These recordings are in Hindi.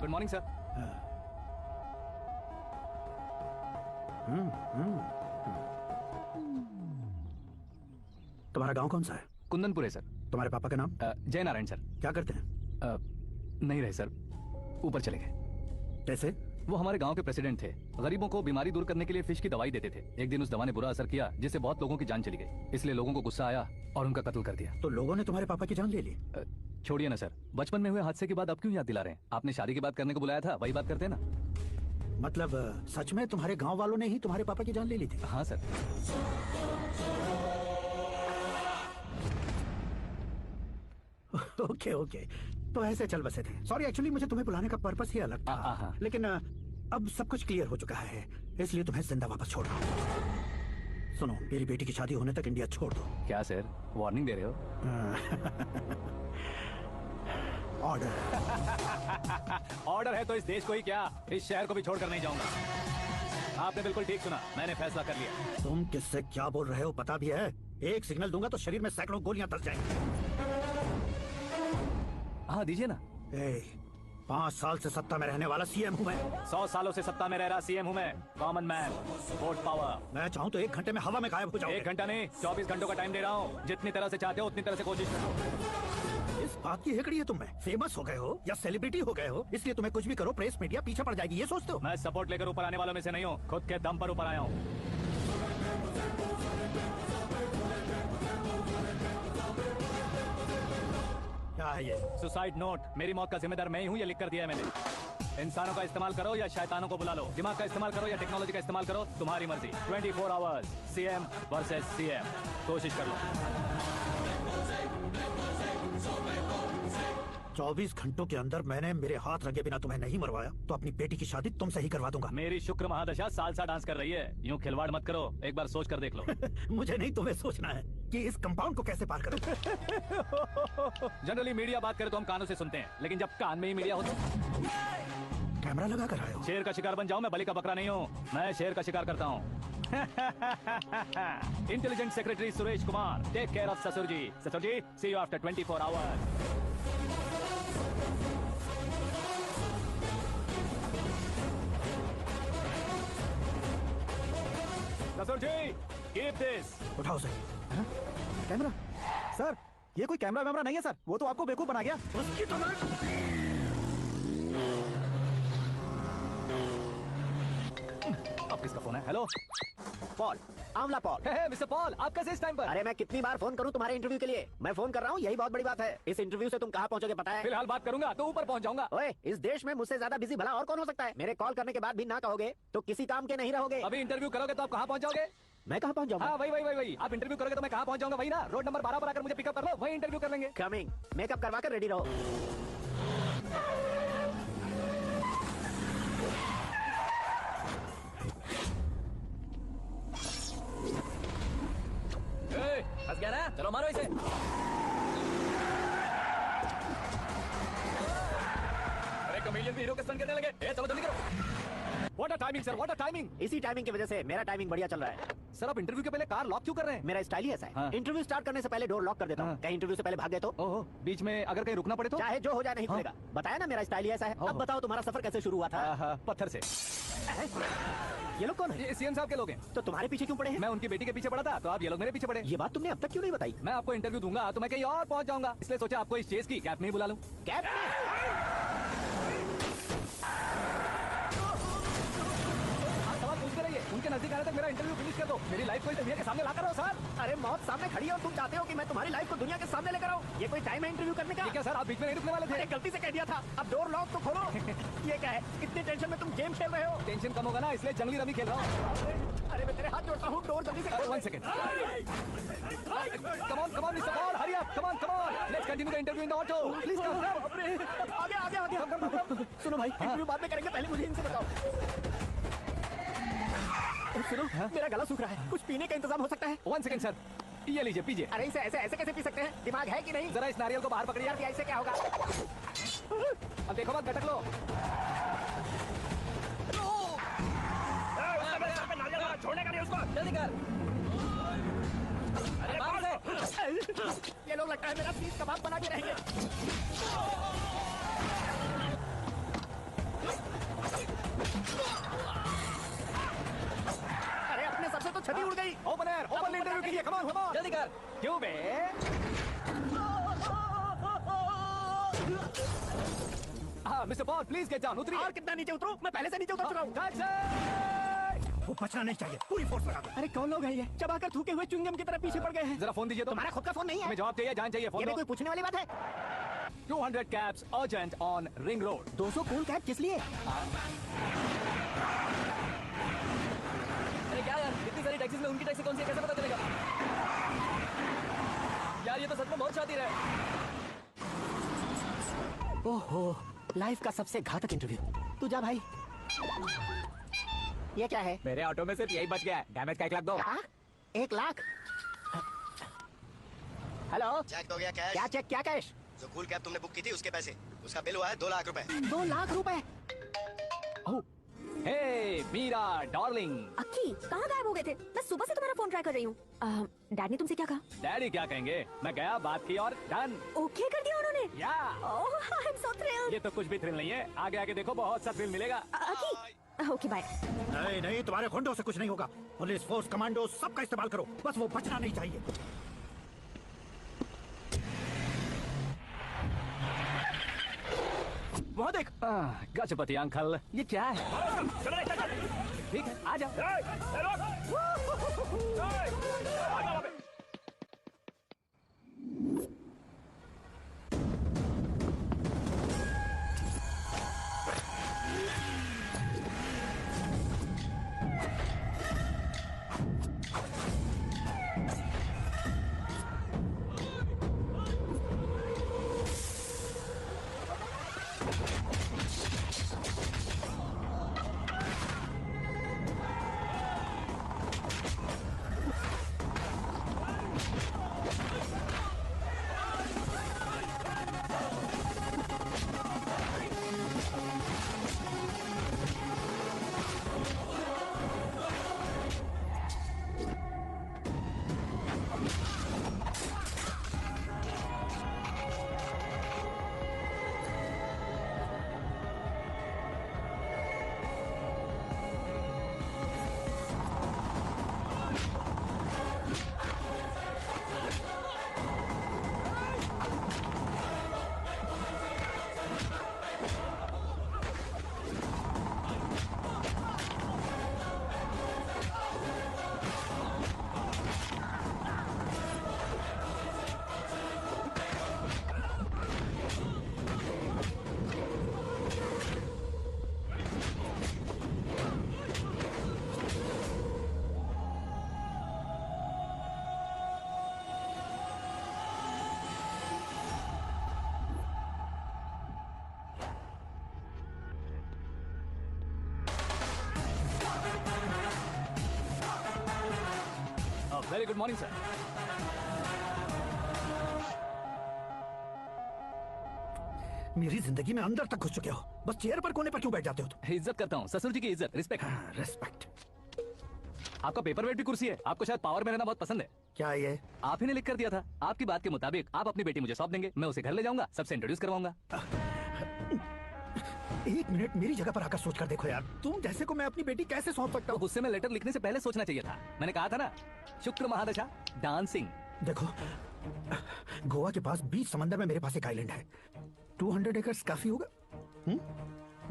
Good morning sir. तुम्हारा गांव कौन सा है? कुंदनपुर है सर। तुम्हारे पापा का नाम? जय नारायण सर। क्या करते हैं? नहीं रहे सर, ऊपर चले गए। कैसे? वो हमारे गांव के प्रेसिडेंट थे। गरीबों को बीमारी दूर करने के लिए फिश की दवाई देते थे। एक दिन उस दवा ने बुरा असर किया जिससे बहुत लोगों की जान चली गई। इसलिए लोगों को गुस्सा आया और उनका कत्ल कर दिया। तो लोगों ने तुम्हारे पापा की जान ले ली? छोड़िए ना सर, बचपन में हुए हादसे के बाद अब क्यों याद दिला रहे हैं? आपने शादी की बात करने को बुलाया था, वही बात करते हैं ना। मतलब सच में तुम्हारे गांव वालों ने ही तुम्हारे पापा की जान ले ली थी? हाँ सर। ओके ओके, तो ऐसे चल बसे थे। सॉरी, एक्चुअली मुझे तुम्हें बुलाने का पर्पस ही अलग था। लेकिन अब सब कुछ क्लियर हो चुका है, इसलिए तुम्हें जिंदा वापस छोड़ रहा हूँ। सुनो, मेरी बेटी की शादी होने तक इंडिया छोड़ दो। क्या सर, वार्निंग दे रहे हो? ऑर्डर। ऑर्डर है तो इस देश को ही क्या, इस शहर को भी छोड़कर नहीं जाऊंगा। आपने बिल्कुल ठीक सुना, मैंने फैसला कर लिया। तुम किससे क्या बोल रहे हो पता भी है? एक सिग्नल दूंगा तो शरीर में सैकड़ों गोलियां दस जाएंगी। हाँ दीजिए ना। 5 साल से सत्ता में रहने वाला सीएम हूँ मैं। 100 सालों से सत्ता में रह रहा सीएम हूँ मैं। Common man, vote power. मैं चाहूँ तो 1 घंटे में हवा में गायब हो जाऊँ। 1 घंटा नहीं, 24 घंटों का टाइम दे रहा हूँ। जितनी तरह से चाहते हो उतनी तरह से कोशिश करो। इस बात की हेकड़ी है तुम में? फेमस हो गए हो या सेलिब्रिटी हो गए हो, इसलिए तुम्हें कुछ भी करो प्रेस मीडिया पीछे पड़ जाएगी, ये सोचते हो? मैं सपोर्ट लेकर ऊपर आने वालों में से नहीं हूँ, खुद के दम पर ऊपर आया हूँ। क्या है ये? Suicide note. मेरी मौत का जिम्मेदार मैं ही हूँ, ये लिख कर दिया है मैंने। इंसानों का इस्तेमाल करो या शैतानों को बुला लो, दिमाग का इस्तेमाल करो या टेक्नोलॉजी का इस्तेमाल करो, तुम्हारी मर्जी। 24 आवर्स सीएम वर्सेस सीएम, कोशिश कर लो। 24 घंटों के अंदर मैंने मेरे हाथ रंगे बिना तुम्हें नहीं मरवाया तो अपनी बेटी की शादी तुमसे ही करवा दूंगा। मेरी शुक्र महादशा सालसा डांस कर रही है, यूं खिलवाड़ मत करो, एक बार सोच कर देख लो। मुझे नहीं, तुम्हें सोचना है कि इस कंपाउंड को कैसे पार करूं। जनरली मीडिया बात करे तो हम कानों से सुनते हैं, लेकिन जब कान में ही मीडिया हो तो कैमरा लगा कर आए हो। शेर का शिकार बन जाऊं, मैं बलि का बकरा नहीं हूँ, मैं शेर का शिकार करता हूँ। Intelligent secretary Suresh Kumar, take care of ससुर जी। ससुर जी, सी यू आफ्टर 24 आवर्स। ससुर जी, कीप दिस। उठाओ सर। कैमरा? सर, ये कोई कैमरा वैमरा नहीं है सर, वो तो आपको बेवकूफ बना गया। उसकी तो अब किसका फोन है? Hello Paul, Amla Paul. Mister Paul, आप कैसे इस टाइम पर? अरे मैं कितनी बार फोन करूं तुम्हारे इंटरव्यू के लिए? मैं फोन कर रहा हूं, यही बहुत बड़ी बात है। इस इंटरव्यू से तुम कहां पहुंचोगे पता है? फिलहाल बात करूंगा तो ऊपर पहुंच जाऊंगा। ओए, इस देश में मुझसे ज्यादा बिजी भला और कौन हो सकता है? मेरे कॉल करने के बाद भी ना कहोगे तो किसी काम के नहीं रहोगे। अभी इंटरव्यू करोगे तो आप कहाँ पहुंच जाओगे? मैं कहां पहुंच जाऊंगा? हाँ वही। आप इंटरव्यू करोगे तो मैं कहाँ पहुंच जाऊंगा? वही ना, रोड नंबर 12 पर आकर मुझे पिकअप कर लो, वही इंटरव्यू कर लेंगे। कमिंग। मेकअप करवा कर रेडी रहो। फंस गया ना, चलो मारो इसे। अरे कमेडियन भी हीरो के सन करने लगे। चलो जल्दी करो। What a timing sir, what a timing. इसी टाइमिंग की वजह से मेरा टाइमिंग बढ़िया चल रहा है। सर आप इंटरव्यू के पहले कार लॉक क्यों कर रहे हैं? मेरा स्टाइल ही ऐसा है। हाँ। इंटरव्यू स्टार्ट करने से पहले डोर लॉक कर देता हूँ। कहीं इंटरव्यू से पहले भाग गए तो? ओहो, बीच में अगर कहीं रुकना पड़े तो? चाहे जो हो जाए नहीं खुलेगा। बताया ना, मेरा स्टाइल ही ऐसा है। अब बताओ तुम्हारा सफर कैसे शुरू हुआ था? पत्थर से। ये लोग कौन है? ये सीएम साहब के लोग हैं। तो तुम्हारे पीछे क्यों पड़े हैं? मैं उनकी बेटी के पीछे पड़ा था, तो आप ये लोग मेरे पीछे पड़े। ये बात तुमने अब तक क्यों नहीं बताई? मैं आपको इंटरव्यू दूंगा तो मैं कहीं और पहुंच जाऊंगा, इसलिए सोचा आपको इस चेस की कैप में ही बुला लूं। कैप में? सवाल पूछते रहिए, उनके नजदीक आने तक मेरा इंटरव्यू फिनिश कर दो। मेरी लाइफ को इस दुनिया के सामने ला कर आओ सर। अरे मौत सामने खड़ी है और तुम चाहते हो कि मैं तुम्हारी लाइफ को दुनिया के सामने लेकर आऊं? ये कोई टाइम है इंटरव्यू करने का? क्या सर आप बीच में नहीं रुकने वाले थे? मैंने गलती से कह दिया था। अब डोर लॉक तो खोलो। ये क्या है? इतनी टेंशन में तुम गेम खेल रहे हो? टेंशन कम होगा ना, इसलिए जंगली रमी खेल रहा हूँ। अरे मैं तेरे हाथ जोड़ता हूँ, डोर जल्दी से खोलो। 1 second. Come on, Mr. Paul, hurry up. Come on. Let's continue the interview in the auto. Please come. आगे। सुनो भाई, इंटरव्यू बाद में करेंगे, पहले मुझे इनसे बताओ। सुनो, मेरा गला सूख रहा है, कुछ पीने का इंतजाम हो सकता है? 1 सेकंड सर, ये लीजिए पीजिए। अरे इसे ऐसे कैसे पी सकते हैं? दिमाग है कि नहीं? जरा इस नारियल को बाहर पकड़िए। यार ऐसे क्या होगा? अब देखो मत, गटक लो। छोड़ने का नहीं उसको। जल्दी कर। अरे बाहर से। ये लोग लगता है मेरा सीख कबाब बना के रहेंगे। छतरी उड़ गई। ओपन एयर, ओपन इंटरव्यू के लिए, कम ऑन, जल्दी कर। क्यों बे? हाँ mister Paul, please get down, उतरिए। और कितना नीचे उतरूं? मैं पहले से नीचे उतर चुका हूँ। टैक्सी! वो बचना नहीं चाहिए, पूरी फोर्स लगा दो। अरे कौन लोग हैं ये? चबाकर थूके हुए च्युइंगम की तरह पीछे पड़ गए हैं। जरा फोन दीजिए तो। तुम्हारा खुद का फोन नहीं है? हमें जवाब चाहिए, जान चाहिए, ये फोन भी दो। कोई पूछने वाली बात है? 200 cabs urgent on Ring Road. 200 cool cab किस लिए? अरे क्या यार, इतनी सारी टैक्सीज में उनकी टैक्सी कौन सी है, कैसे पता चलेगा? यार ये तो सच में बहुत शातिर है। ओहो, लाइफ का सबसे घातक इंटरव्यू। तू जा भाई। ये क्या है? मेरे ऑटो में सिर्फ यही बच गया है, डैमेज का 1 लाख दो। हाँ? 1 लाख? हेलो, चेक हो गया कैश। क्या चेक, क्या कैश? जो कूल कैब तुमने बुक की थी उसके पैसे, उसका बिल हुआ है 2 लाख रुपए। 2 लाख रुपए? Hey, Meera, darling. अक्की, कहाँ गायब हो गए थे? मैं सुबह से तुम्हारा फोन ट्राई कर रही हूँ। डैड ने तुमसे क्या कहा? डैडी क्या कहेंगे? मैं गया, बात की और डन। ओके कर दिया उन्होंने? या ओह, आई एम सो थ्रिल्ड। ये तो कुछ भी थ्रिल नहीं है, आगे आगे देखो बहुत सा थ्रिल मिलेगा। अक्की, ओके बाय। नहीं नहीं, तुम्हारे गुंडों से कुछ नहीं होगा। पुलिस फोर्स, कमांडो, सबका इस्तेमाल करो, बस वो बचना नहीं चाहिए। वहाँ देख, गजपति अंकल, ये क्या है? ठीक है, आ जाओ। Very good morning sir. मेरी जिंदगी में अंदर तक घुस चुके हो, बस चेयर पर कोने पर क्यों बैठ जाते हो तुम? इज्जत करता हूँ, ससुर जी की इज्जत, रिस्पेक्ट। रेस्पेक्ट। आपका पेपर वेट भी कुर्सी है, आपको शायद पावर में रहना बहुत पसंद है। क्या ये? आप ही ने लिख कर दिया था, आपकी बात के मुताबिक आप अपनी बेटी मुझे सौंप देंगे, मैं उसे घर ले जाऊंगा, सबसे इंट्रोड्यूस करवाऊंगा। 1 मिनट मेरी जगह पर आकर सोच कर देखो यार, तुम जैसे को मैं अपनी बेटी कैसे सौंप सकता तो हूँ? गुस्से में लेटर लिखने से पहले सोचना चाहिए था। मैंने कहा था ना, शुक्र महादशा, डांसिंग। देखो, गोवा के पास बीच समंदर में मेरे पास एक आइलैंड है। 200 एकर्स काफी होगा।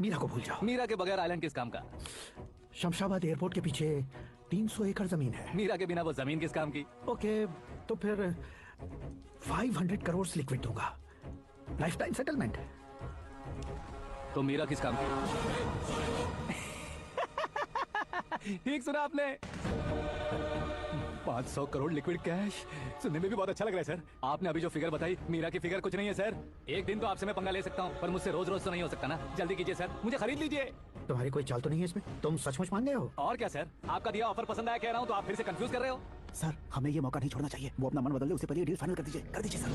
मीरा को भूल जाओ। मीरा के बगैर आइलैंड किस काम का? शमशाबाद एयरपोर्ट के पीछे 300 एकड़ जमीन है। मीरा के बिना वो जमीन किस काम की? ओके, तो फिर 500 करोड़ लिक्विड दूंगा, लाइफ टाइम सेटलमेंट। तो मीरा किस काम की? ठीक सुना आपने, 500 करोड़ लिक्विड कैश। सुनने में भी बहुत अच्छा लग रहा है सर। आपने अभी जो फिगर बताई, मीरा की फिगर कुछ नहीं है सर। एक दिन तो आपसे मैं पंगा ले सकता हूँ, पर मुझसे रोज रोज तो नहीं हो सकता ना। जल्दी कीजिए सर, मुझे खरीद लीजिए। तुम्हारी कोई चाल तो नहीं है इसमें? तुम सचमुच मान गए हो? और क्या सर, आपका दिया ऑफर पसंद आया कह रहा हूँ, तो आप फिर से कंफ्यूज कर रहे हो। सर, हमें ये मौका नहीं छोड़ना चाहिए। वो अपना मन बदल दे, उससे पहले डील फाइनल कर दीजिए। कर दीजिए सर।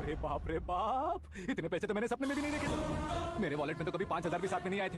अरे बाप रे बाप, इतने पैसे तो मैंने सपने में भी नहीं देखे। मेरे वॉलेट में तो कभी 5,000 भी साथ में नहीं आए थे।